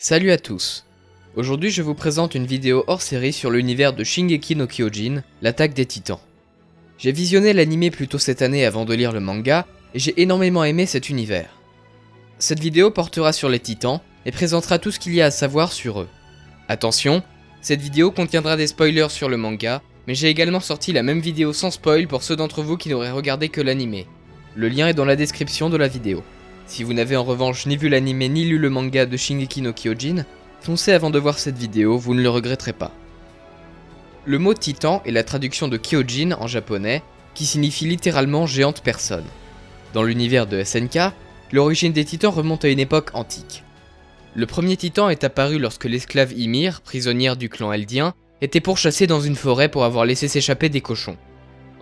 Salut à tous. Aujourd'hui je vous présente une vidéo hors série sur l'univers de Shingeki no Kyojin, l'attaque des titans. J'ai visionné l'anime plus tôt cette année avant de lire le manga, et j'ai énormément aimé cet univers. Cette vidéo portera sur les titans, et présentera tout ce qu'il y a à savoir sur eux. Attention, cette vidéo contiendra des spoilers sur le manga, mais j'ai également sorti la même vidéo sans spoil pour ceux d'entre vous qui n'auraient regardé que l'anime. Le lien est dans la description de la vidéo. Si vous n'avez en revanche ni vu l'anime ni lu le manga de Shingeki no Kyojin, foncez avant de voir cette vidéo, vous ne le regretterez pas. Le mot titan est la traduction de Kyojin en japonais, qui signifie littéralement géante personne. Dans l'univers de SNK, l'origine des titans remonte à une époque antique. Le premier titan est apparu lorsque l'esclave Ymir, prisonnière du clan Eldien, était pourchassée dans une forêt pour avoir laissé s'échapper des cochons.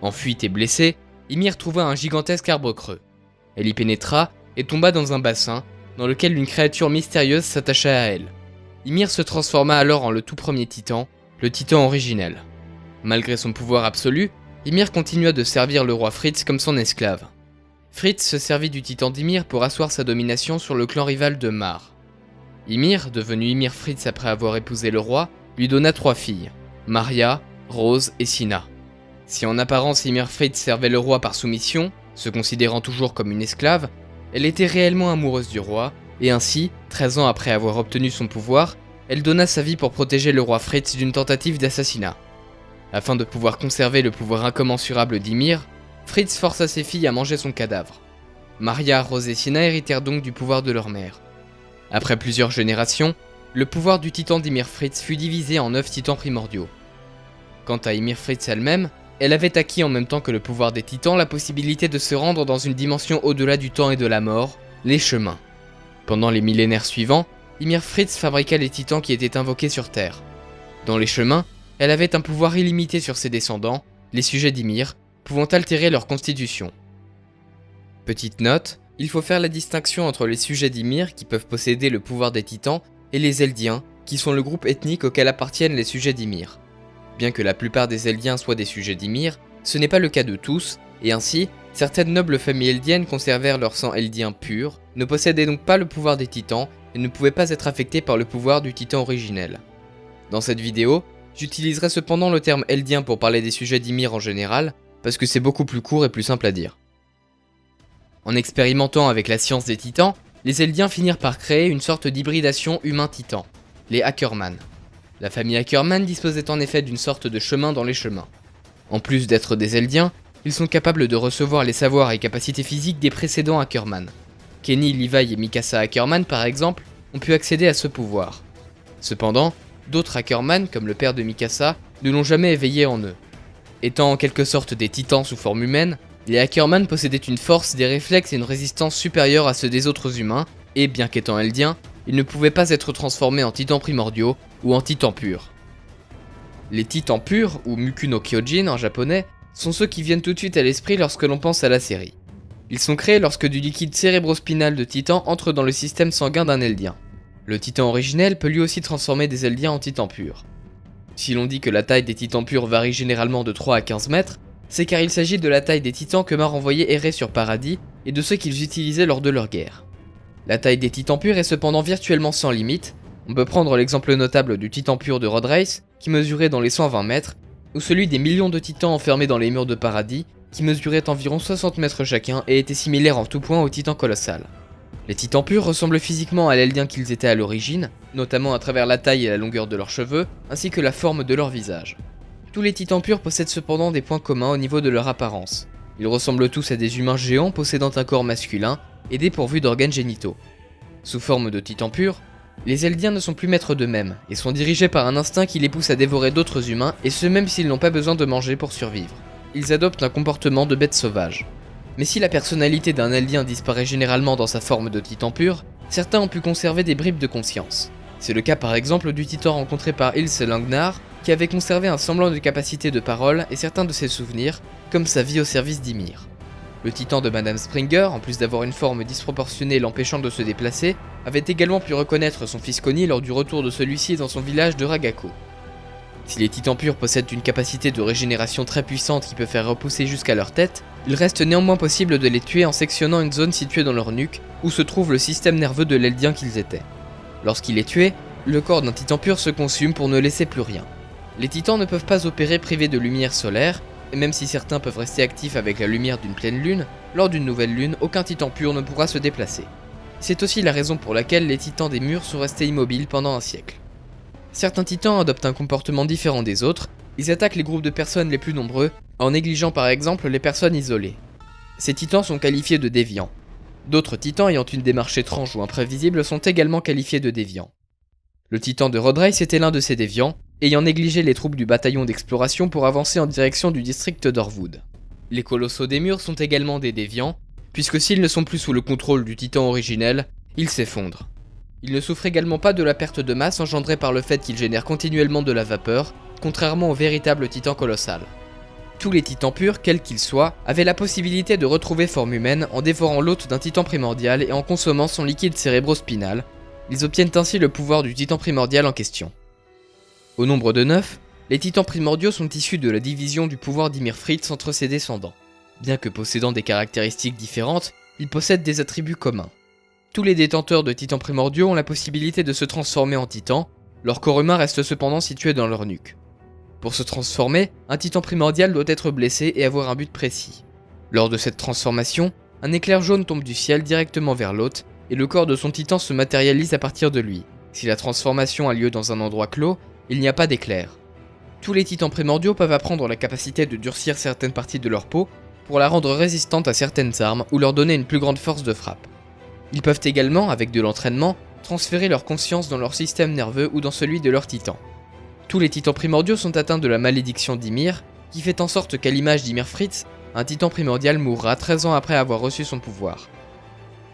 En fuite et blessée, Ymir trouva un gigantesque arbre creux. Elle y pénétra et tomba dans un bassin, dans lequel une créature mystérieuse s'attacha à elle. Ymir se transforma alors en le tout premier titan, le titan originel. Malgré son pouvoir absolu, Ymir continua de servir le roi Fritz comme son esclave. Fritz se servit du titan d'Ymir pour asseoir sa domination sur le clan rival de Mar. Ymir, devenu Ymir Fritz après avoir épousé le roi, lui donna 3 filles, Maria, Rose et Sina. Si en apparence Ymir Fritz servait le roi par soumission, se considérant toujours comme une esclave, elle était réellement amoureuse du roi, et ainsi, 13 ans après avoir obtenu son pouvoir, elle donna sa vie pour protéger le roi Fritz d'une tentative d'assassinat. Afin de pouvoir conserver le pouvoir incommensurable d'Ymir, Fritz força ses filles à manger son cadavre. Maria, Rose et Sina héritèrent donc du pouvoir de leur mère. Après plusieurs générations, le pouvoir du titan d'Ymir Fritz fut divisé en 9 titans primordiaux. Quant à Ymir Fritz elle-même, elle avait acquis en même temps que le pouvoir des titans la possibilité de se rendre dans une dimension au-delà du temps et de la mort, les chemins. Pendant les millénaires suivants, Ymir Fritz fabriqua les titans qui étaient invoqués sur Terre. Dans les chemins, elle avait un pouvoir illimité sur ses descendants, les sujets d'Ymir, pouvant altérer leur constitution. Petite note, il faut faire la distinction entre les sujets d'Ymir qui peuvent posséder le pouvoir des titans et les Eldiens, qui sont le groupe ethnique auquel appartiennent les sujets d'Ymir. Bien que la plupart des Eldiens soient des sujets d'Ymir, ce n'est pas le cas de tous, et ainsi, certaines nobles familles eldiennes conservèrent leur sang eldien pur, ne possédaient donc pas le pouvoir des titans, et ne pouvaient pas être affectés par le pouvoir du titan originel. Dans cette vidéo, j'utiliserai cependant le terme eldien pour parler des sujets d'Ymir en général, parce que c'est beaucoup plus court et plus simple à dire. En expérimentant avec la science des titans, les Eldiens finirent par créer une sorte d'hybridation humain-titan, les Ackerman. La famille Ackerman disposait en effet d'une sorte de chemin dans les chemins. En plus d'être des Eldiens, ils sont capables de recevoir les savoirs et capacités physiques des précédents Ackerman. Kenny, Levi et Mikasa Ackerman par exemple, ont pu accéder à ce pouvoir. Cependant, d'autres Ackerman, comme le père de Mikasa, ne l'ont jamais éveillé en eux. Étant en quelque sorte des titans sous forme humaine, les Ackerman possédaient une force, des réflexes et une résistance supérieure à ceux des autres humains, et bien qu'étant Eldiens, ils ne pouvaient pas être transformés en titans primordiaux ou en titans purs. Les titans purs, ou Muku no Kyojin en japonais, sont ceux qui viennent tout de suite à l'esprit lorsque l'on pense à la série. Ils sont créés lorsque du liquide cérébrospinal de titan entre dans le système sanguin d'un Eldien. Le titan originel peut lui aussi transformer des Eldiens en titans purs. Si l'on dit que la taille des titans purs varie généralement de 3 à 15 mètres, c'est car il s'agit de la taille des titans que Mar envoyait errer sur Paradis et de ceux qu'ils utilisaient lors de leur guerre. La taille des titans purs est cependant virtuellement sans limite. On peut prendre l'exemple notable du titan pur de Road Race, qui mesurait dans les 120 mètres, ou celui des millions de titans enfermés dans les murs de Paradis, qui mesuraient environ 60 mètres chacun et étaient similaires en tout point au titan colossal. Les titans purs ressemblent physiquement à l'Eldien qu'ils étaient à l'origine, notamment à travers la taille et la longueur de leurs cheveux, ainsi que la forme de leur visage. Tous les titans purs possèdent cependant des points communs au niveau de leur apparence. Ils ressemblent tous à des humains géants possédant un corps masculin et dépourvus d'organes génitaux. Sous forme de titans purs, les Eldiens ne sont plus maîtres d'eux-mêmes et sont dirigés par un instinct qui les pousse à dévorer d'autres humains, et ce même s'ils n'ont pas besoin de manger pour survivre. Ils adoptent un comportement de bête sauvage. Mais si la personnalité d'un Eldien disparaît généralement dans sa forme de titan pur, certains ont pu conserver des bribes de conscience. C'est le cas par exemple du titan rencontré par Ilse Langnar, qui avait conservé un semblant de capacité de parole et certains de ses souvenirs, comme sa vie au service d'Ymir. Le titan de Madame Springer, en plus d'avoir une forme disproportionnée l'empêchant de se déplacer, avait également pu reconnaître son fils Connie lors du retour de celui-ci dans son village de Ragako. Si les titans purs possèdent une capacité de régénération très puissante qui peut faire repousser jusqu'à leur tête, il reste néanmoins possible de les tuer en sectionnant une zone située dans leur nuque où se trouve le système nerveux de l'Eldien qu'ils étaient. Lorsqu'il est tué, le corps d'un titan pur se consume pour ne laisser plus rien. Les titans ne peuvent pas opérer privés de lumière solaire, et même si certains peuvent rester actifs avec la lumière d'une pleine lune, lors d'une nouvelle lune, aucun titan pur ne pourra se déplacer. C'est aussi la raison pour laquelle les titans des murs sont restés immobiles pendant un siècle. Certains titans adoptent un comportement différent des autres, ils attaquent les groupes de personnes les plus nombreux, en négligeant par exemple les personnes isolées. Ces titans sont qualifiés de déviants. D'autres titans ayant une démarche étrange ou imprévisible sont également qualifiés de déviants. Le titan de Rodreis était l'un de ces déviants, ayant négligé les troupes du bataillon d'exploration pour avancer en direction du district d'Orwood. Les colossaux des murs sont également des déviants, puisque s'ils ne sont plus sous le contrôle du titan originel, ils s'effondrent. Ils ne souffrent également pas de la perte de masse engendrée par le fait qu'ils génèrent continuellement de la vapeur, contrairement au véritable titan colossal. Tous les titans purs, quels qu'ils soient, avaient la possibilité de retrouver forme humaine en dévorant l'hôte d'un titan primordial et en consommant son liquide cérébrospinal. Ils obtiennent ainsi le pouvoir du titan primordial en question. Au nombre de 9, les titans primordiaux sont issus de la division du pouvoir d'Ymir Fritz entre ses descendants. Bien que possédant des caractéristiques différentes, ils possèdent des attributs communs. Tous les détenteurs de titans primordiaux ont la possibilité de se transformer en titan, leur corps humain reste cependant situé dans leur nuque. Pour se transformer, un titan primordial doit être blessé et avoir un but précis. Lors de cette transformation, un éclair jaune tombe du ciel directement vers l'hôte, et le corps de son titan se matérialise à partir de lui. Si la transformation a lieu dans un endroit clos, il n'y a pas d'éclair. Tous les titans primordiaux peuvent apprendre la capacité de durcir certaines parties de leur peau pour la rendre résistante à certaines armes ou leur donner une plus grande force de frappe. Ils peuvent également, avec de l'entraînement, transférer leur conscience dans leur système nerveux ou dans celui de leur titan. Tous les titans primordiaux sont atteints de la malédiction d'Ymir, qui fait en sorte qu'à l'image d'Ymir Fritz, un titan primordial mourra 13 ans après avoir reçu son pouvoir.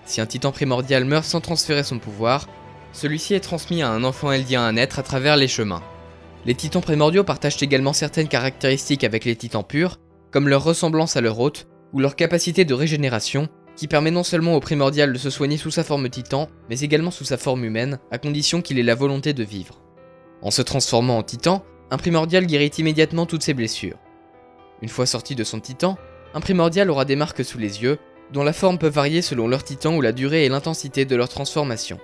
Si un titan primordial meurt sans transférer son pouvoir, celui-ci est transmis à un enfant eldien à naître à travers les chemins. Les titans primordiaux partagent également certaines caractéristiques avec les titans purs, comme leur ressemblance à leur hôte, ou leur capacité de régénération, qui permet non seulement au primordial de se soigner sous sa forme titan, mais également sous sa forme humaine, à condition qu'il ait la volonté de vivre. En se transformant en titan, un primordial guérit immédiatement toutes ses blessures. Une fois sorti de son titan, un primordial aura des marques sous les yeux, dont la forme peut varier selon leur titan ou la durée et l'intensité de leur transformation.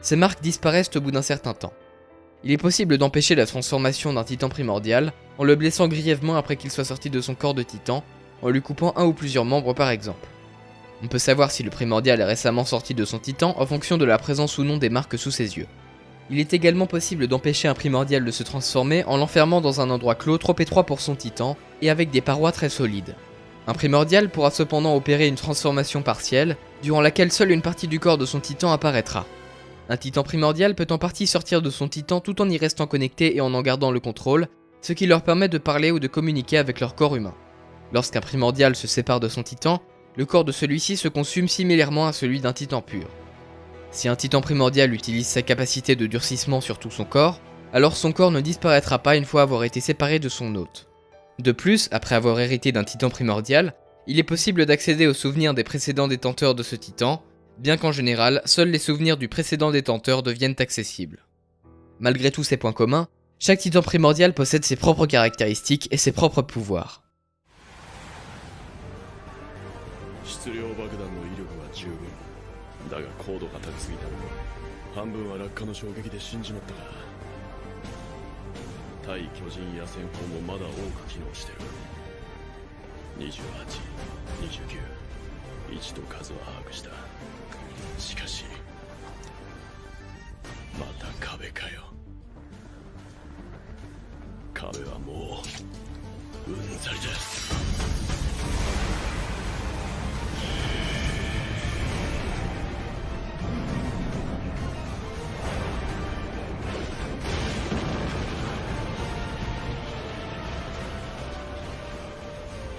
Ces marques disparaissent au bout d'un certain temps. Il est possible d'empêcher la transformation d'un titan primordial en le blessant grièvement après qu'il soit sorti de son corps de titan, en lui coupant un ou plusieurs membres par exemple. On peut savoir si le primordial est récemment sorti de son titan en fonction de la présence ou non des marques sous ses yeux. Il est également possible d'empêcher un primordial de se transformer en l'enfermant dans un endroit clos trop étroit pour son titan et avec des parois très solides. Un primordial pourra cependant opérer une transformation partielle, durant laquelle seule une partie du corps de son titan apparaîtra. Un titan primordial peut en partie sortir de son titan tout en y restant connecté et en gardant le contrôle, ce qui leur permet de parler ou de communiquer avec leur corps humain. Lorsqu'un primordial se sépare de son titan, le corps de celui-ci se consume similairement à celui d'un titan pur. Si un titan primordial utilise sa capacité de durcissement sur tout son corps, alors son corps ne disparaîtra pas une fois avoir été séparé de son hôte. De plus, après avoir hérité d'un titan primordial, il est possible d'accéder aux souvenirs des précédents détenteurs de ce titan, bien qu'en général, seuls les souvenirs du précédent détenteur deviennent accessibles. Malgré tous ces points communs, chaque titan primordial possède ses propres caractéristiques et ses propres pouvoirs.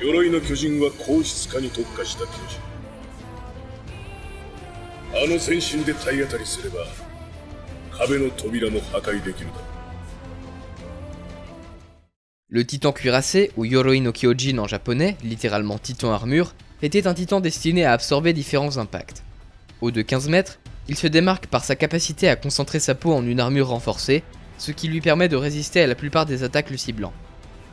鎧の巨人は硬質化に特化した巨人。あの戦神で体当たりすれば壁の扉も破壊できるだろう。Le titan cuirassé, ou Yoroi no Kyojin en japonais, littéralement titan armure, était un titan destiné à absorber différents impacts. Haut de 15 mètres, il se démarque par sa capacité à concentrer sa peau en une armure renforcée, ce qui lui permet de résister à la plupart des attaques le ciblant.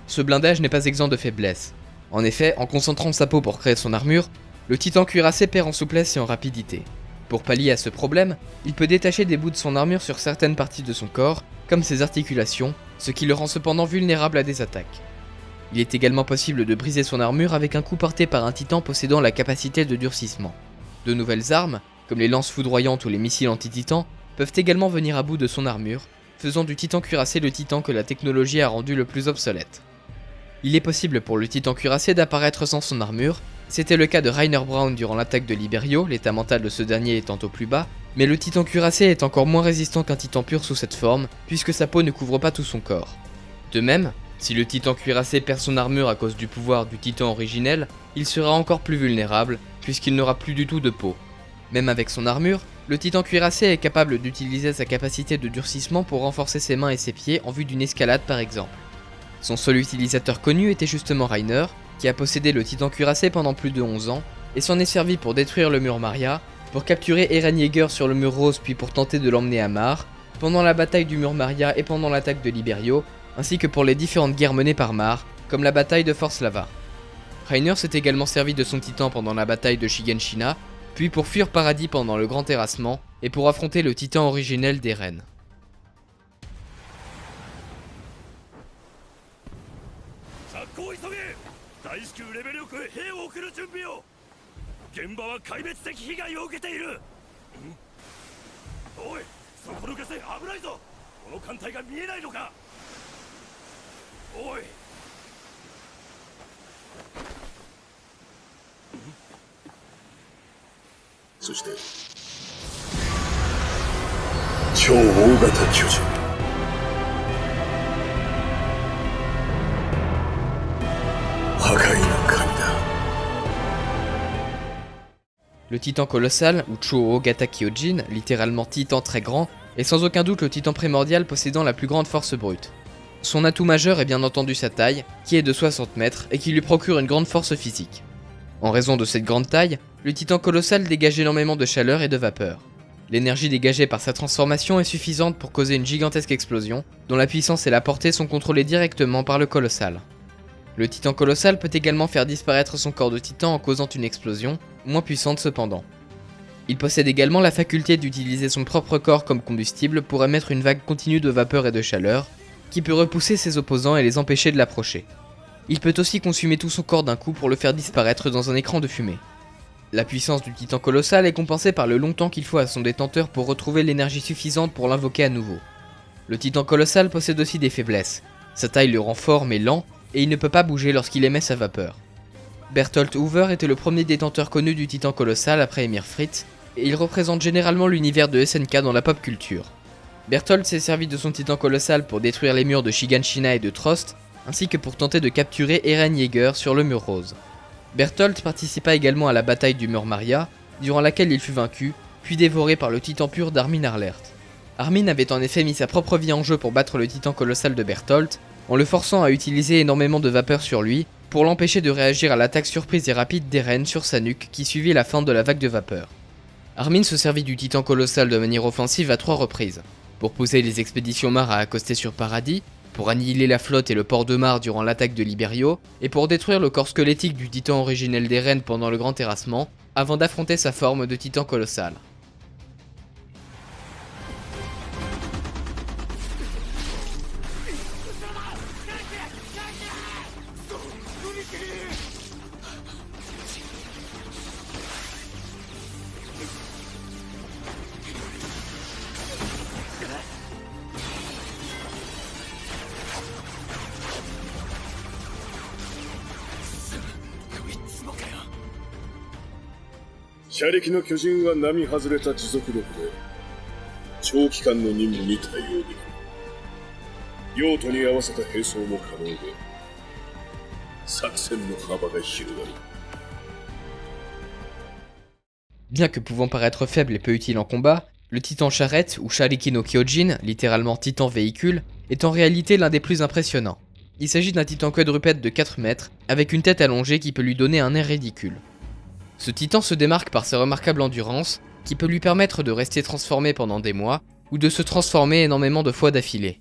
Ce blindage n'est pas exempt de faiblesses. En effet, en concentrant sa peau pour créer son armure, le titan cuirassé perd en souplesse et en rapidité. Pour pallier à ce problème, il peut détacher des bouts de son armure sur certaines parties de son corps, comme ses articulations, ce qui le rend cependant vulnérable à des attaques. Il est également possible de briser son armure avec un coup porté par un titan possédant la capacité de durcissement. De nouvelles armes, comme les lances foudroyantes ou les missiles anti-titan, peuvent également venir à bout de son armure, faisant du titan cuirassé le titan que la technologie a rendu le plus obsolète. Il est possible pour le titan cuirassé d'apparaître sans son armure, c'était le cas de Rainer Braun durant l'attaque de Liberio, l'état mental de ce dernier étant au plus bas, mais le titan cuirassé est encore moins résistant qu'un titan pur sous cette forme, puisque sa peau ne couvre pas tout son corps. De même, si le titan cuirassé perd son armure à cause du pouvoir du titan originel, il sera encore plus vulnérable, puisqu'il n'aura plus du tout de peau. Même avec son armure, le titan cuirassé est capable d'utiliser sa capacité de durcissement pour renforcer ses mains et ses pieds en vue d'une escalade par exemple. Son seul utilisateur connu était justement Rainer, qui a possédé le titan cuirassé pendant plus de 11 ans, et s'en est servi pour détruire le mur Maria, pour capturer Eren Yeager sur le mur rose puis pour tenter de l'emmener à Mar, pendant la bataille du mur Maria et pendant l'attaque de Liberio, ainsi que pour les différentes guerres menées par Mar, comme la bataille de Force Lava. Rainer s'est également servi de son titan pendant la bataille de Shiganshina, puis pour fuir Paradis pendant le grand terrassement, et pour affronter le titan originel d'Eren.そして超大型巨人破壊の神だ。 Le titan colossal, ou Chuo-Ogata Kyojin, littéralement titan très grand, est sans aucun doute le titan primordial possédant la plus grande force brute. Son atout majeur est bien entendu sa taille, qui est de 60 mètres et qui lui procure une grande force physique. En raison de cette grande taille, le titan colossal dégage énormément de chaleur et de vapeur. L'énergie dégagée par sa transformation est suffisante pour causer une gigantesque explosion, dont la puissance et la portée sont contrôlées directement par le colossal. Le titan colossal peut également faire disparaître son corps de titan en causant une explosion, moins puissante cependant. Il possède également la faculté d'utiliser son propre corps comme combustible pour émettre une vague continue de vapeur et de chaleur, qui peut repousser ses opposants et les empêcher de l'approcher. Il peut aussi consumer tout son corps d'un coup pour le faire disparaître dans un écran de fumée. La puissance du titan colossal est compensée par le long temps qu'il faut à son détenteur pour retrouver l'énergie suffisante pour l'invoquer à nouveau. Le titan colossal possède aussi des faiblesses. Sa taille le rend fort mais lent, et il ne peut pas bouger lorsqu'il émet sa vapeur. Bertolt Hoover était le premier détenteur connu du titan colossal après Emir Fritz, et il représente généralement l'univers de SNK dans la pop culture. Bertolt s'est servi de son titan colossal pour détruire les murs de Shiganshina et de Trost, ainsi que pour tenter de capturer Eren Yeager sur le mur rose. Bertolt participa également à la bataille du mur Maria, durant laquelle il fut vaincu, puis dévoré par le titan pur d'Armin Arlert. Armin avait en effet mis sa propre vie en jeu pour battre le titan colossal de Bertolt, en le forçant à utiliser énormément de vapeur sur lui, pour l'empêcher de réagir à l'attaque surprise et rapide d'Eren sur sa nuque qui suivit la fin de la vague de vapeur. Armin se servit du titan colossal de manière offensive à 3 reprises, pour pousser les expéditions Mar à accoster sur Paradis, pour annihiler la flotte et le port de Mar durant l'attaque de Liberio, et pour détruire le corps squelettique du titan originel d'Eren pendant le grand terrassement, avant d'affronter sa forme de titan colossal.車力の巨人は並外れた持続力で長期間の任務に対応できる。用途に合わせた並走も可能で作戦の幅が広がる。 Bien que pouvant paraître faible et peu utile en combat, le titan charrette, ou Shariki no Kyojin, littéralement titan véhicule, est en réalité l'un des plus impressionnants. Il s'agit d'un titan quadrupède de 4 mètres, avec une tête allongée qui peut lui donner un air ridicule. Ce titan se démarque par sa remarquable endurance, qui peut lui permettre de rester transformé pendant des mois, ou de se transformer énormément de fois d'affilée.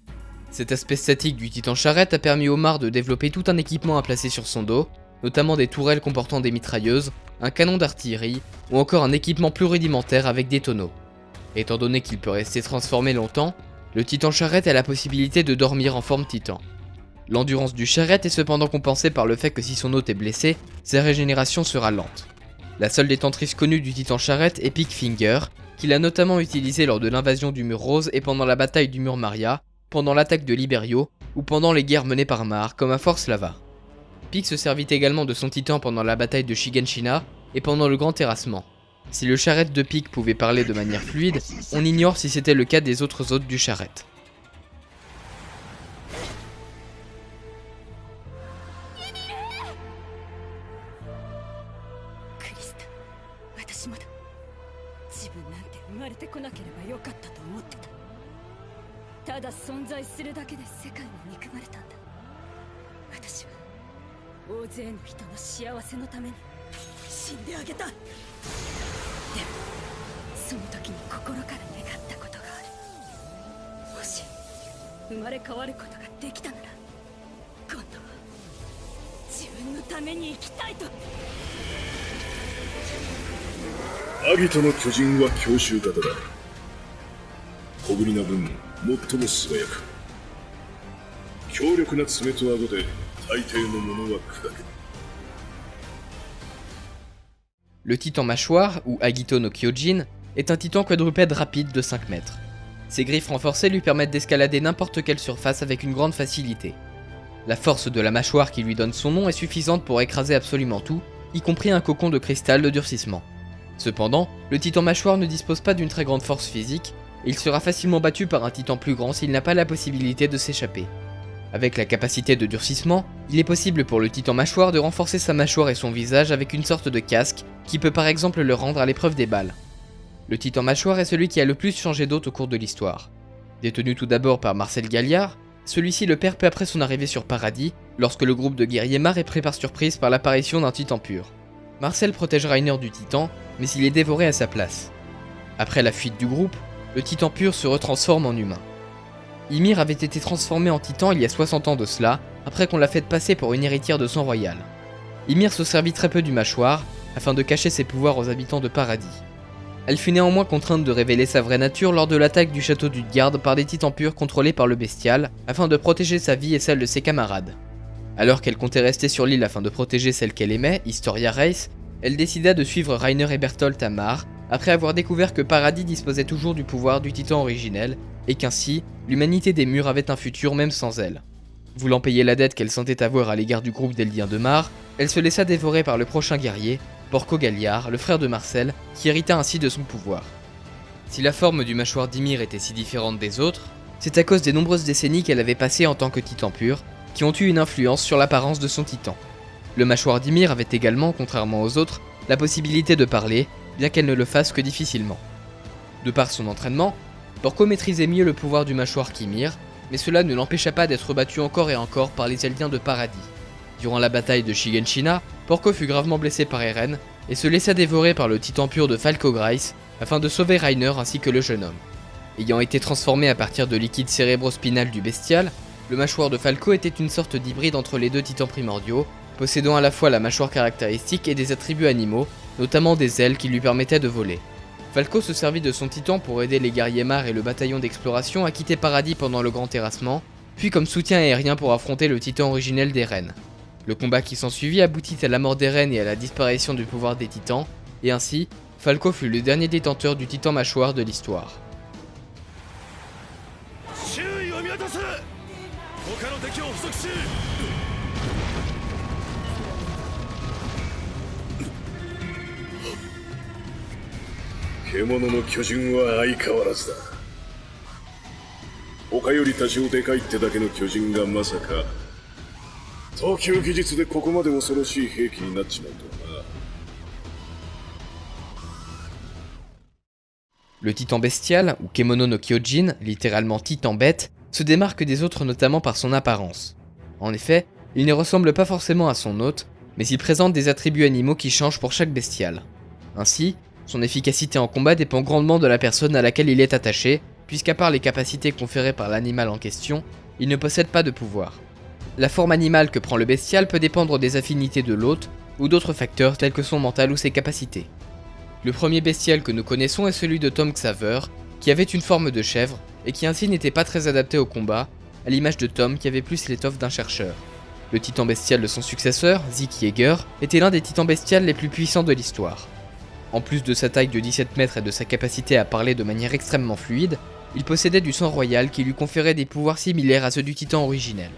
Cet aspect statique du titan charrette a permis au Mar de développer tout un équipement à placer sur son dos, notamment des tourelles comportant des mitrailleuses, un canon d'artillerie ou encore un équipement plus rudimentaire avec des tonneaux. Étant donné qu'il peut rester transformé longtemps, le titan charrette a la possibilité de dormir en forme titan. L'endurance du charrette est cependant compensée par le fait que si son hôte est blessé, sa régénération sera lente. La seule détentrice connue du titan charrette est Pickfinger, qu'il a notamment utilisé lors de l'invasion du mur rose et pendant la bataille du mur Maria, pendant l'attaque de Liberio ou pendant les guerres menées par Mar comme à Force Lava. Pick se servit également de son titan pendant la bataille de Shiganshina et pendant le grand terrassement. Si le charrette de Pick pouvait parler de manière fluide, on ignore si c'était le cas des autres hôtes du charrette.アギトの巨人は強襲型だ。小ぶりな分、最も素早く。強力な爪と顎で大抵のものは砕ける。Le titan mâchoire, ou Agito no Kyojin, est un titan quadrupède rapide de 5 mètres. Ses griffes renforcées lui permettent d'escalader n'importe quelle surface avec une grande facilité. La force de la mâchoire qui lui donne son nom est suffisante pour écraser absolument tout, y compris un cocon de cristal de durcissement. Cependant, le titan mâchoire ne dispose pas d'une très grande force physique, et il sera facilement battu par un titan plus grand s'il n'a pas la possibilité de s'échapper. Avec la capacité de durcissement, il est possible pour le titan mâchoire de renforcer sa mâchoire et son visage avec une sorte de casque qui peut par exemple le rendre à l'épreuve des balles. Le titan mâchoire est celui qui a le plus changé d'hôte au cours de l'histoire. Détenu tout d'abord par Marcel Galliard, celui-ci le perd peu après son arrivée sur Paradis, lorsque le groupe de guerriers Mar est pris par surprise par l'apparition d'un titan pur. Marcel protège Reiner du titan, mais il est dévoré à sa place. Après la fuite du groupe, le titan pur se retransforme en humain. Ymir avait été transformée en titan il y a 60 ans de cela, après qu'on l'a fait passer pour une héritière de sang royal. Ymir se servit très peu du mâchoire, afin de cacher ses pouvoirs aux habitants de Paradis. Elle fut néanmoins contrainte de révéler sa vraie nature lors de l'attaque du château d'Utgard par des titans purs contrôlés par le bestial, afin de protéger sa vie et celle de ses camarades. Alors qu'elle comptait rester sur l'île afin de protéger celle qu'elle aimait, Historia Reiss, elle décida de suivre Reiner et Bertholdt à Mar, après avoir découvert que Paradis disposait toujours du pouvoir du titan originel, et qu'ainsi, l'humanité des murs avait un futur même sans elle. Voulant payer la dette qu'elle sentait avoir à l'égard du groupe d'Eldiens de Mar, elle se laissa dévorer par le prochain guerrier, Porco Galliard, le frère de Marcel, qui hérita ainsi de son pouvoir. Si la forme du mâchoire d'Ymir était si différente des autres, c'est à cause des nombreuses décennies qu'elle avait passées en tant que titan pur, qui ont eu une influence sur l'apparence de son titan. Le mâchoire d'Ymir avait également, contrairement aux autres, la possibilité de parler, bien qu'elle ne le fasse que difficilement. De par son entraînement, Porco maîtrisait mieux le pouvoir du mâchoire qu'Ymir, mais cela ne l'empêcha pas d'être battu encore et encore par les Eldiens de Paradis. Durant la bataille de Shiganshina, Porco fut gravement blessé par Eren et se laissa dévorer par le titan pur de Falco Grice afin de sauver Reiner ainsi que le jeune homme. Ayant été transformé à partir de liquide cérébrospinal du bestial, le mâchoire de Falco était une sorte d'hybride entre les deux titans primordiaux, possédant à la fois la mâchoire caractéristique et des attributs animaux, notamment des ailes qui lui permettaient de voler. Falco se servit de son titan pour aider les guerriers Mar et le bataillon d'exploration à quitter Paradis pendant le grand terrassement, puis comme soutien aérien pour affronter le titan originel d'Eren. Le combat qui s'ensuivit aboutit à la mort d'Eren et à la disparition du pouvoir des titans, et ainsi, Falco fut le dernier détenteur du titan mâchoire de l'histoire. Kemono no Kyojinは相変わらずだ。他より多少でかいってだけの巨人がまさか投球技術でここまで恐ろしい兵器になっちまうとはな。Le titan bestial, ou Kemono no Kyojin, littéralement titan bête, se démarque des autres notamment par son apparence. En effet, il ne ressemble pas forcément à son hôte, mais il présente des attributs animaux qui changent pour chaque bestial. Ainsi, son efficacité en combat dépend grandement de la personne à laquelle il est attaché, puisqu'à part les capacités conférées par l'animal en question, il ne possède pas de pouvoir. la forme animale que prend le bestial peut dépendre des affinités de l'hôte ou d'autres facteurs tels que son mental ou ses capacités. Le premier bestial que nous connaissons est celui de Tom Xaver, qui avait une forme de chèvre et qui ainsi n'était pas très adapté au combat, à l'image de Tom qui avait plus l'étoffe d'un chercheur. Le titan bestial de son successeur, Zeke Yeager, était l'un des titans bestials les plus puissants de l'histoire. En plus de sa taille de 17 mètres et de sa capacité à parler de manière extrêmement fluide, il possédait du sang royal qui lui conférait des pouvoirs similaires à ceux du titan originel.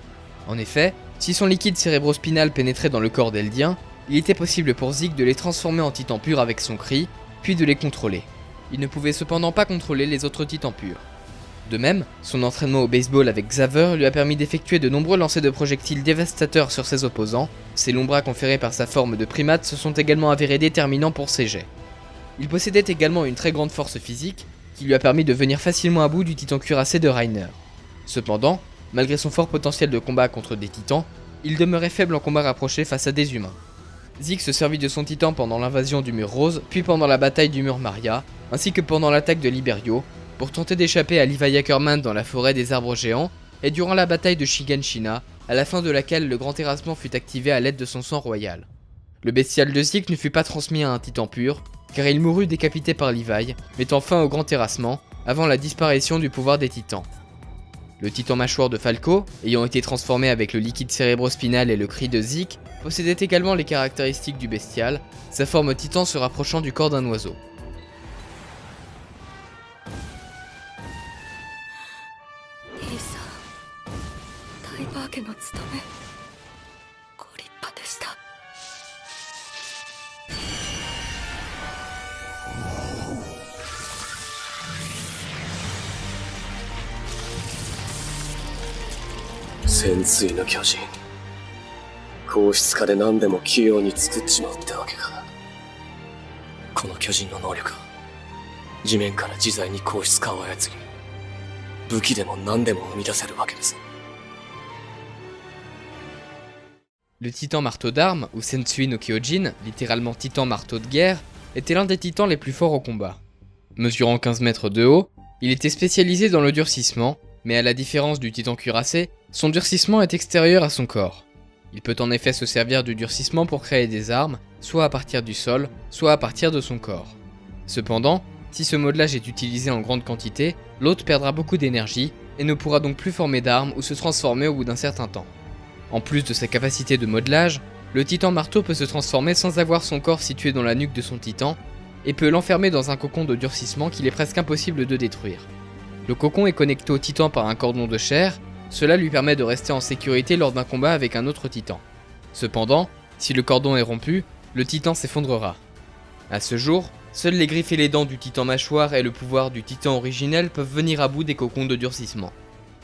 En effet, si son liquide cérébrospinal pénétrait dans le corps d'Eldien, il était possible pour Zeke de les transformer en titans purs avec son cri, puis de les contrôler. Il ne pouvait cependant pas contrôler les autres titans purs. De même, son entraînement au baseball avec Xaver lui a permis d'effectuer de nombreux lancers de projectiles dévastateurs sur ses opposants. Ses longs bras conférés par sa forme de primate se sont également avérés déterminants pour ses jets. Il possédait également une très grande force physique, qui lui a permis de venir facilement à bout du titan cuirassé de Reiner. Cependant, malgré son fort potentiel de combat contre des titans, il demeurait faible en combat rapproché face à des humains. Zeke se servit de son titan pendant l'invasion du mur rose, puis pendant la bataille du mur Maria, ainsi que pendant l'attaque de Liberio, pour tenter d'échapper à Levi Ackerman dans la forêt des arbres géants, et durant la bataille de Shiganshina, à la fin de laquelle le grand terrassement fut activé à l'aide de son sang royal. Le bestial de Zeke ne fut pas transmis à un titan pur, car il mourut décapité par Levi, mettant fin au grand terrassement, avant la disparition du pouvoir des titans. Le titan mâchoire de Falco, ayant été transformé avec le liquide cérébrospinal et le cri de Zeke, possédait également les caractéristiques du bestial, sa forme titan se rapprochant du corps d'un oiseau. Le titan marteau d'armes, ou Sensui no Kyojin, littéralement titan marteau de guerre, était l'un des titans les plus forts au combat. Mesurant 15 mètres de haut, il était spécialisé dans le durcissement, mais à la différence du titan cuirassé, son durcissement est extérieur à son corps. Il peut en effet se servir du durcissement pour créer des armes, soit à partir du sol, soit à partir de son corps. Cependant, si ce modelage est utilisé en grande quantité, l'hôte perdra beaucoup d'énergie et ne pourra donc plus former d'armes ou se transformer au bout d'un certain temps. En plus de sa capacité de modelage, le titan marteau peut se transformer sans avoir son corps situé dans la nuque de son titan et peut l'enfermer dans un cocon de durcissement qu'il est presque impossible de détruire. Le cocon est connecté au titan par un cordon de chair, cela lui permet de rester en sécurité lors d'un combat avec un autre titan. Cependant, si le cordon est rompu, le titan s'effondrera. À ce jour, seules les griffes et les dents du titan mâchoire et le pouvoir du titan originel peuvent venir à bout des cocons de durcissement.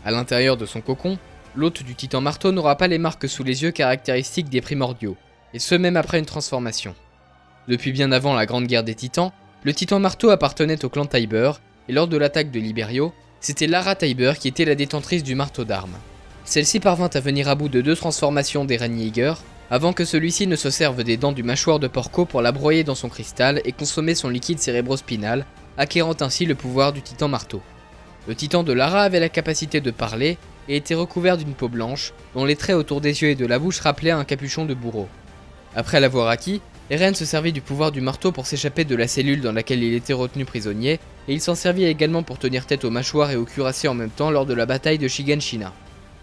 À l'intérieur de son cocon, l'hôte du titan marteau n'aura pas les marques sous les yeux caractéristiques des primordiaux, et ce même après une transformation. Depuis bien avant la Grande Guerre des Titans, le titan marteau appartenait au clan Tybur, et lors de l'attaque de Liberio, c'était Lara Tybur qui était la détentrice du marteau d'armes. Celle-ci parvint à venir à bout de 2 transformations d'Eren Yeager, avant que celui-ci ne se serve des dents du mâchoire de Porco pour la broyer dans son cristal et consommer son liquide cérébrospinal, acquérant ainsi le pouvoir du titan marteau. Le titan de Lara avait la capacité de parler et était recouvert d'une peau blanche, dont les traits autour des yeux et de la bouche rappelaient un capuchon de bourreau. Après l'avoir acquis, Eren se servit du pouvoir du marteau pour s'échapper de la cellule dans laquelle il était retenu prisonnier, et il s'en servit également pour tenir tête aux mâchoires et aux cuirassés en même temps lors de la bataille de Shiganshina.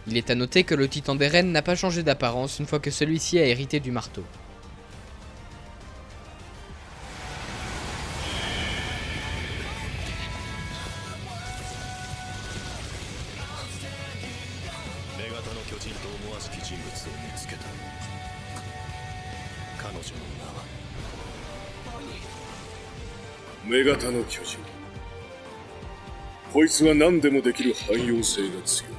Il est à noter que le titan d'Eren n'a pas changé d'apparence une fois que celui-ci a hérité du marteau. Megata no Kyojin。こいつは何でもできる汎用性が強い。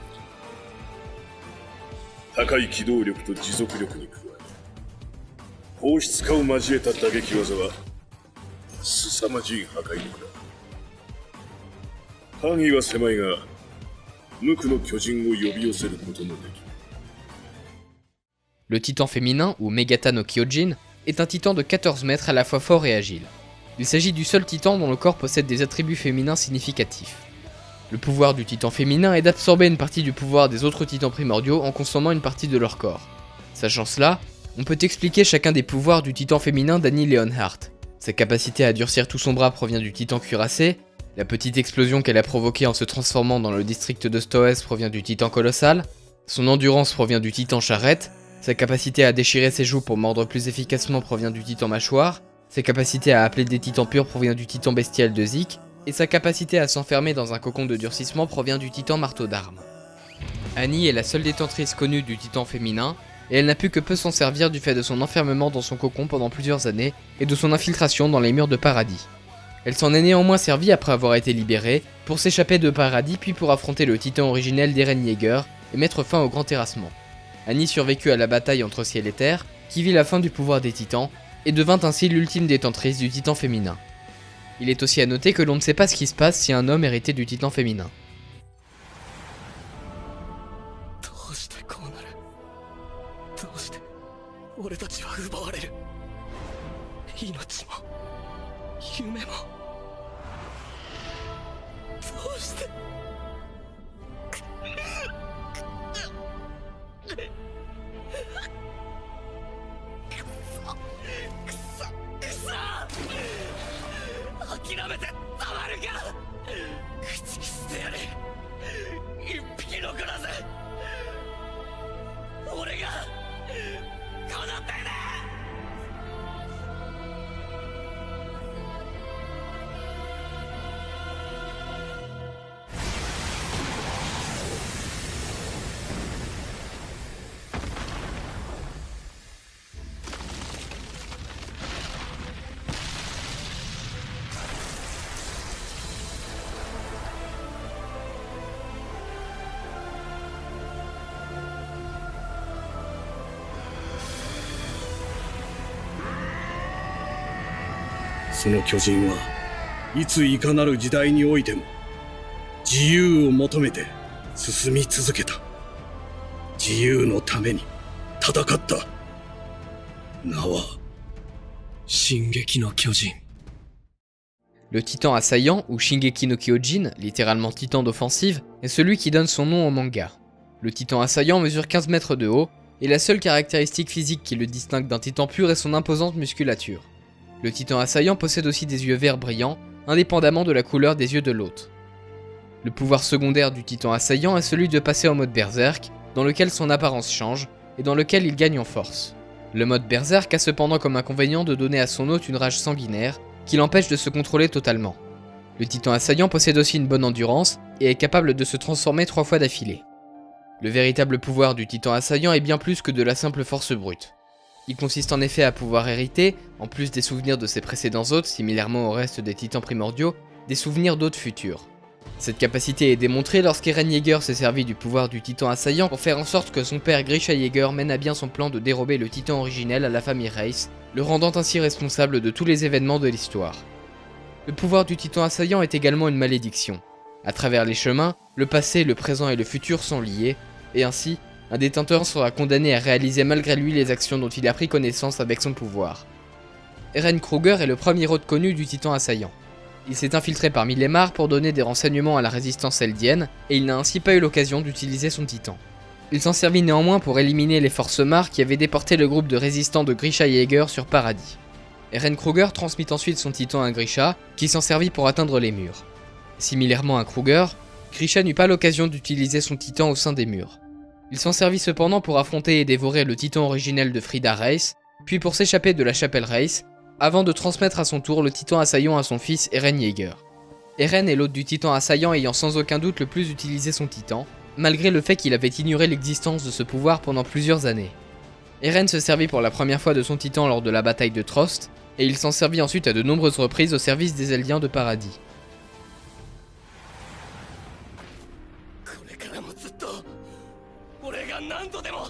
高い機動力と持続力に加え、硬質化を交えた打撃技は凄まじい破壊力だ。範囲は狭いが、無垢の巨人を呼び寄せることもできる。Le titan féminin, ou Megata no Kyojin, est un titan de 14 mètres à la fois fort et agile. Il s'agit du seul titan dont le corps possède des attributs féminins significatifs. Le pouvoir du titan féminin est d'absorber une partie du pouvoir des autres titans primordiaux en consommant une partie de leur corps. Sachant cela, on peut expliquer chacun des pouvoirs du titan féminin d'Annie Leonhardt. Sa capacité à durcir tout son bras provient du titan cuirassé, la petite explosion qu'elle a provoquée en se transformant dans le district de Stoès provient du titan colossal, son endurance provient du titan charrette, sa capacité à déchirer ses joues pour mordre plus efficacement provient du titan mâchoire, sa capacité à appeler des titans purs provient du titan bestial de Zik, et sa capacité à s'enfermer dans un cocon de durcissement provient du titan marteau d'armes. Annie est la seule détentrice connue du titan féminin, et elle n'a pu que peu s'en servir du fait de son enfermement dans son cocon pendant plusieurs années et de son infiltration dans les murs de Paradis. Elle s'en est néanmoins servie après avoir été libérée, pour s'échapper de Paradis puis pour affronter le titan originel d'Eren Yeager et mettre fin au grand terrassement. Annie survécut à la bataille entre ciel et terre, qui vit la fin du pouvoir des titans, et devint ainsi l'ultime détentrice du titan féminin. Il est aussi à noter que l'on ne sait pas ce qui se passe si un homme héritait du titan féminin. 俺たちは奪われる。命も夢も。どうして。諦めてたまるか。口にしてやれ。一匹残らず。俺が。 その巨人はいついかなる時代においても自由を求めて進み続けた。自由のために戦った。名は進撃の巨人。 Le titan assaillant, ou Shingeki no Kyojin, littéralement titan d'offensive, est celui qui donne son nom au manga. Le titan assaillant mesure 15 mètres de haut, et la seule caractéristique physique qui le distingue d'un titan pur est son imposante musculature. Le titan assaillant possède aussi des yeux verts brillants, indépendamment de la couleur des yeux de l'hôte. Le pouvoir secondaire du titan assaillant est celui de passer en mode berserk, dans lequel son apparence change, et dans lequel il gagne en force. Le mode berserk a cependant comme inconvénient de donner à son hôte une rage sanguinaire, qui l'empêche de se contrôler totalement. Le titan assaillant possède aussi une bonne endurance, et est capable de se transformer 3 fois d'affilée. Le véritable pouvoir du titan assaillant est bien plus que de la simple force brute. Il consiste en effet à pouvoir hériter, en plus des souvenirs de ses précédents hôtes, similairement au reste des titans primordiaux, des souvenirs d'hôtes futurs. Cette capacité est démontrée lorsqu'Eren Yeager s'est servi du pouvoir du titan assaillant pour faire en sorte que son père Grisha Yeager mène à bien son plan de dérober le titan originel à la famille Reiss, le rendant ainsi responsable de tous les événements de l'histoire. Le pouvoir du titan assaillant est également une malédiction. À travers les chemins, le passé, le présent et le futur sont liés, et ainsi, un détenteur sera condamné à réaliser malgré lui les actions dont il a pris connaissance avec son pouvoir. Eren Kruger est le premier hôte connu du titan assaillant. Il s'est infiltré parmi les mares pour donner des renseignements à la résistance eldienne, et il n'a ainsi pas eu l'occasion d'utiliser son titan. Il s'en servit néanmoins pour éliminer les forces mares qui avaient déporté le groupe de résistants de Grisha Yeager sur Paradis. Eren Kruger transmit ensuite son titan à Grisha, qui s'en servit pour atteindre les murs. Similairement à Kruger, Grisha n'eut pas l'occasion d'utiliser son titan au sein des murs. Il s'en servit cependant pour affronter et dévorer le titan originel de Frida Reiss, puis pour s'échapper de la chapelle Reiss, avant de transmettre à son tour le titan assaillant à son fils Eren Yeager. Eren est l'hôte du titan assaillant ayant sans aucun doute le plus utilisé son titan, malgré le fait qu'il avait ignoré l'existence de ce pouvoir pendant plusieurs années. Eren se servit pour la première fois de son titan lors de la bataille de Trost, et il s'en servit ensuite à de nombreuses reprises au service des Eldiens de Paradis. 俺が何度でも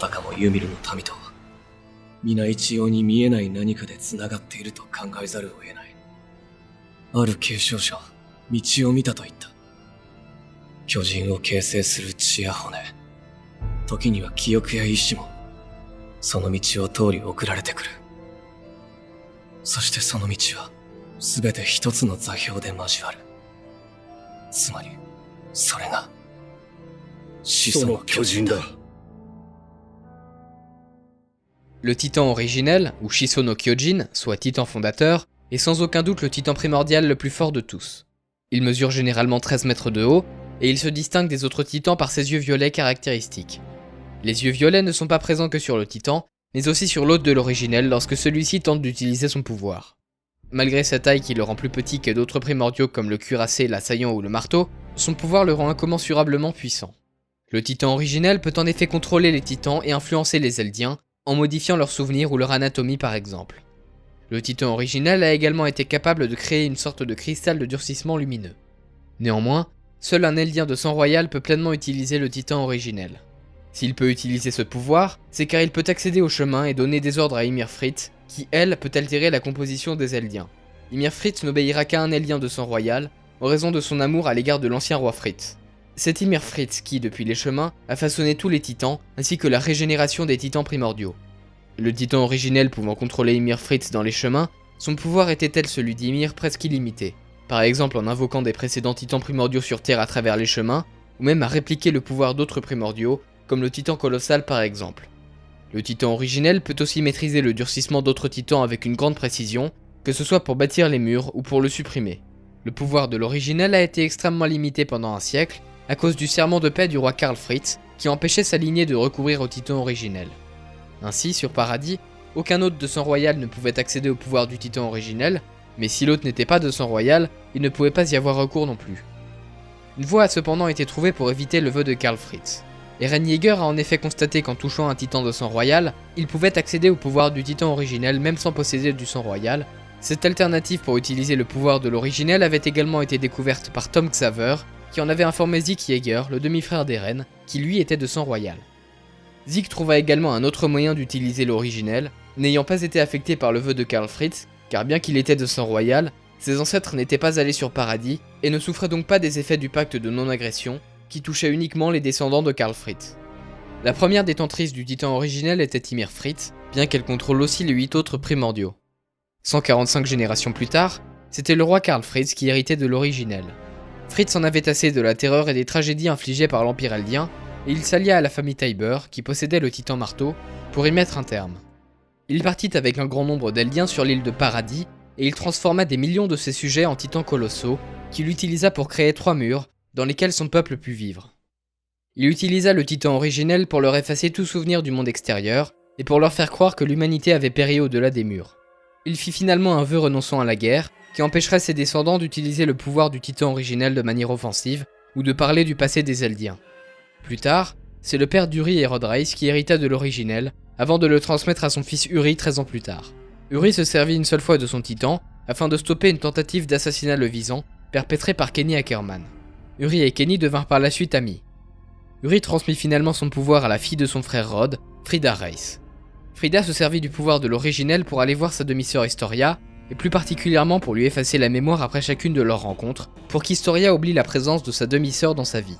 たかもユミルの民とは皆一様に見えない何かで繋がっていると考えざるを得ない。ある継承者は道を見たと言った。巨人を形成する血や骨、時には記憶や意志もその道を通り送られてくる。そしてその道は全て一つの座標で交わる。つまりそれが始祖の巨人だ。Le titan originel, ou Shiso no Kyojin, soit titan fondateur, est sans aucun doute le titan primordial le plus fort de tous. Il mesure généralement 13 mètres de haut, et il se distingue des autres titans par ses yeux violets caractéristiques. Les yeux violets ne sont pas présents que sur le titan, mais aussi sur l'hôte de l'originel lorsque celui-ci tente d'utiliser son pouvoir. Malgré sa taille qui le rend plus petit que d'autres primordiaux comme le cuirassé, l'assaillant ou le marteau, son pouvoir le rend incommensurablement puissant. Le titan originel peut en effet contrôler les titans et influencer les Eldiens, en modifiant leurs souvenirs ou leur anatomie par exemple. Le titan originel a également été capable de créer une sorte de cristal de durcissement lumineux. Néanmoins, seul un Eldien de sang royal peut pleinement utiliser le titan originel. S'il peut utiliser ce pouvoir, c'est car il peut accéder au chemin et donner des ordres à Ymir Fritz, qui elle peut altérer la composition des Eldiens. Ymir Fritz n'obéira qu'à un Eldien de sang royal, en raison de son amour à l'égard de l'ancien roi Fritz. C'est Ymir Fritz qui, depuis les chemins, a façonné tous les titans, ainsi que la régénération des titans primordiaux. Le titan originel pouvant contrôler Ymir Fritz dans les chemins, son pouvoir était tel celui d'Ymir presque illimité, par exemple en invoquant des précédents titans primordiaux sur Terre à travers les chemins, ou même à répliquer le pouvoir d'autres primordiaux, comme le titan colossal par exemple. Le titan originel peut aussi maîtriser le durcissement d'autres titans avec une grande précision, que ce soit pour bâtir les murs ou pour le supprimer. Le pouvoir de l'originel a été extrêmement limité pendant un siècle, à cause du serment de paix du roi Karl Fritz, qui empêchait sa lignée de recourir au titan originel. Ainsi, sur Paradis, aucun hôte de sang royal ne pouvait accéder au pouvoir du titan originel, mais si l'hôte n'était pas de sang royal, il ne pouvait pas y avoir recours non plus. Une voie a cependant été trouvée pour éviter le vœu de Karl Fritz. Eren Yeager a en effet constaté qu'en touchant un titan de sang royal, il pouvait accéder au pouvoir du titan originel même sans posséder du sang royal. Cette alternative pour utiliser le pouvoir de l'originel avait également été découverte par Tom Xaver, qui en avait informé Zeke Yeager, le demi-frère d'Eren, qui lui était de sang royal. Zeke trouva également un autre moyen d'utiliser l'originel, n'ayant pas été affecté par le vœu de Karl Fritz, car bien qu'il était de sang royal, ses ancêtres n'étaient pas allés sur Paradis et ne souffraient donc pas des effets du pacte de non-agression, qui touchait uniquement les descendants de Karl Fritz. La première détentrice du titan originel était Ymir Fritz, bien qu'elle contrôle aussi les 8 autres primordiaux. 145 générations plus tard, c'était le roi Karl Fritz qui héritait de l'originel. Fritz en avait assez de la terreur et des tragédies infligées par l'Empire Eldien, et il s'allia à la famille Tybur, qui possédait le titan marteau, pour y mettre un terme. Il partit avec un grand nombre d'Eldiens sur l'île de Paradis, et il transforma des millions de ses sujets en titans colossaux, qu'il utilisa pour créer 3 murs, dans lesquels son peuple put vivre. Il utilisa le titan originel pour leur effacer tout souvenir du monde extérieur, et pour leur faire croire que l'humanité avait péri au-delà des murs. Il fit finalement un vœu renonçant à la guerre, qui empêcherait ses descendants d'utiliser le pouvoir du titan originel de manière offensive, ou de parler du passé des Eldiens. Plus tard, c'est le père d'Uri et Rodreis qui hérita de l'originel, avant de le transmettre à son fils Uri 13 ans plus tard. Uri se servit une seule fois de son titan, afin de stopper une tentative d'assassinat le visant, perpétrée par Kenny Ackerman. Uri et Kenny devinrent par la suite amis. Uri transmit finalement son pouvoir à la fille de son frère Rod, Frida Reis. Frida se servit du pouvoir de l'originel pour aller voir sa demi-sœur Historia, et plus particulièrement pour lui effacer la mémoire après chacune de leurs rencontres, pour qu'Historia oublie la présence de sa demi-sœur dans sa vie.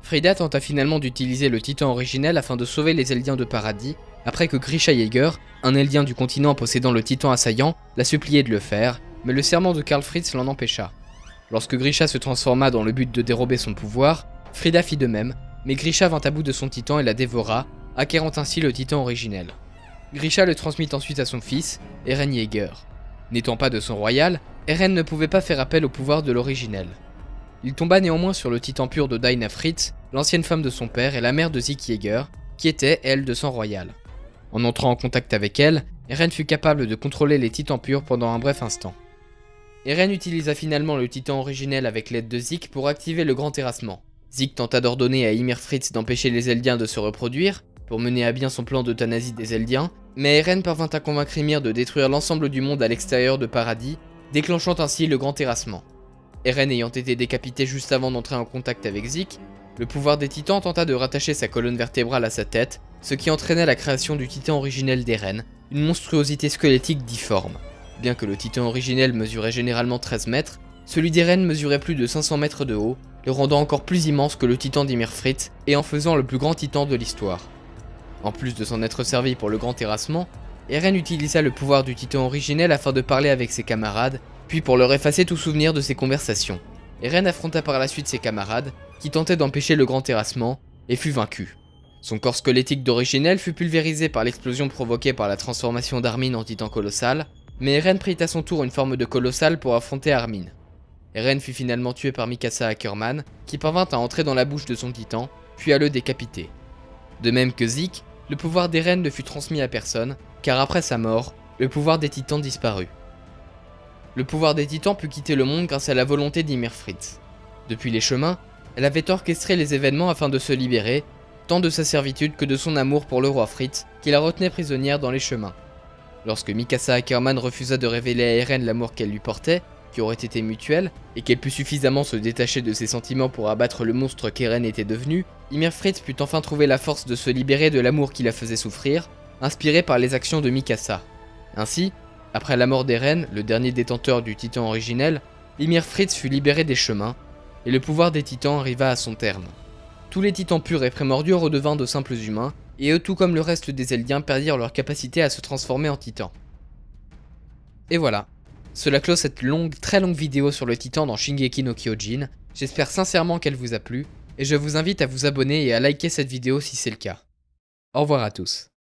Frida tenta finalement d'utiliser le titan originel afin de sauver les Eldiens de Paradis, après que Grisha Yeager, un Eldien du continent possédant le titan assaillant, l'a supplié de le faire, mais le serment de Karl Fritz l'en empêcha. Lorsque Grisha se transforma dans le but de dérober son pouvoir, Frida fit de même, mais Grisha vint à bout de son titan et la dévora, acquérant ainsi le titan originel. Grisha le transmit ensuite à son fils, Eren Yeager. N'étant pas de son royal, Eren ne pouvait pas faire appel au pouvoir de l'originel. Il tomba néanmoins sur le titan pur de Dinah Fritz, l'ancienne femme de son père et la mère de Zeke Yeager, qui était, elle, de sang royal. En entrant en contact avec elle, Eren fut capable de contrôler les titans purs pendant un bref instant. Eren utilisa finalement le titan originel avec l'aide de Zeke pour activer le grand terrassement. Zeke tenta d'ordonner à Ymir Fritz d'empêcher les Eldiens de se reproduire, pour mener à bien son plan d'euthanasie des Eldiens, mais Eren parvint à convaincre Ymir de détruire l'ensemble du monde à l'extérieur de Paradis, déclenchant ainsi le grand terrassement. Eren ayant été décapité juste avant d'entrer en contact avec Zeke, le pouvoir des titans tenta de rattacher sa colonne vertébrale à sa tête, ce qui entraînait la création du titan originel d'Eren, une monstruosité squelettique difforme. Bien que le titan originel mesurait généralement 13 mètres, celui d'Eren mesurait plus de 500 mètres de haut, le rendant encore plus immense que le titan d'Ymir Frith et en faisant le plus grand titan de l'histoire. En plus de s'en être servi pour le grand terrassement, Eren utilisa le pouvoir du titan originel afin de parler avec ses camarades, puis pour leur effacer tout souvenir de ses conversations. Eren affronta par la suite ses camarades, qui tentaient d'empêcher le grand terrassement, et fut vaincu. Son corps squelettique d'originel fut pulvérisé par l'explosion provoquée par la transformation d'Armin en titan colossal, mais Eren prit à son tour une forme de colossal pour affronter Armin. Eren fut finalement tué par Mikasa Ackerman, qui parvint à entrer dans la bouche de son titan, puis à le décapiter. De même que Zeke, le pouvoir d'Eren ne fut transmis à personne, car après sa mort, le pouvoir des titans disparut. Le pouvoir des titans put quitter le monde grâce à la volonté d'Ymir Frith. Depuis les chemins, elle avait orchestré les événements afin de se libérer, tant de sa servitude que de son amour pour le roi Frith, qui la retenait prisonnière dans les chemins. Lorsque Mikasa Ackerman refusa de révéler à Eren l'amour qu'elle lui portait, qui aurait été mutuel, et qu'elle put suffisamment se détacher de ses sentiments pour abattre le monstre qu'Eren était devenu, Ymir Frith put enfin trouver la force de se libérer de l'amour qui la faisait souffrir, inspiré par les actions de Mikasa. Ainsi, après la mort d'Eren, le dernier détenteur du titan originel, Ymir Frith fut libéré des chemins, et le pouvoir des titans arriva à son terme. Tous les titans purs et primordiaux redevinrent de simples humains, et eux tout comme le reste des Eldiens perdirent leur capacité à se transformer en titans. Et voilà, cela clôt cette très longue vidéo sur le titan dans Shingeki no Kyojin, j'espère sincèrement qu'elle vous a plu, et je vous invite à vous abonner et à liker cette vidéo si c'est le cas. Au revoir à tous.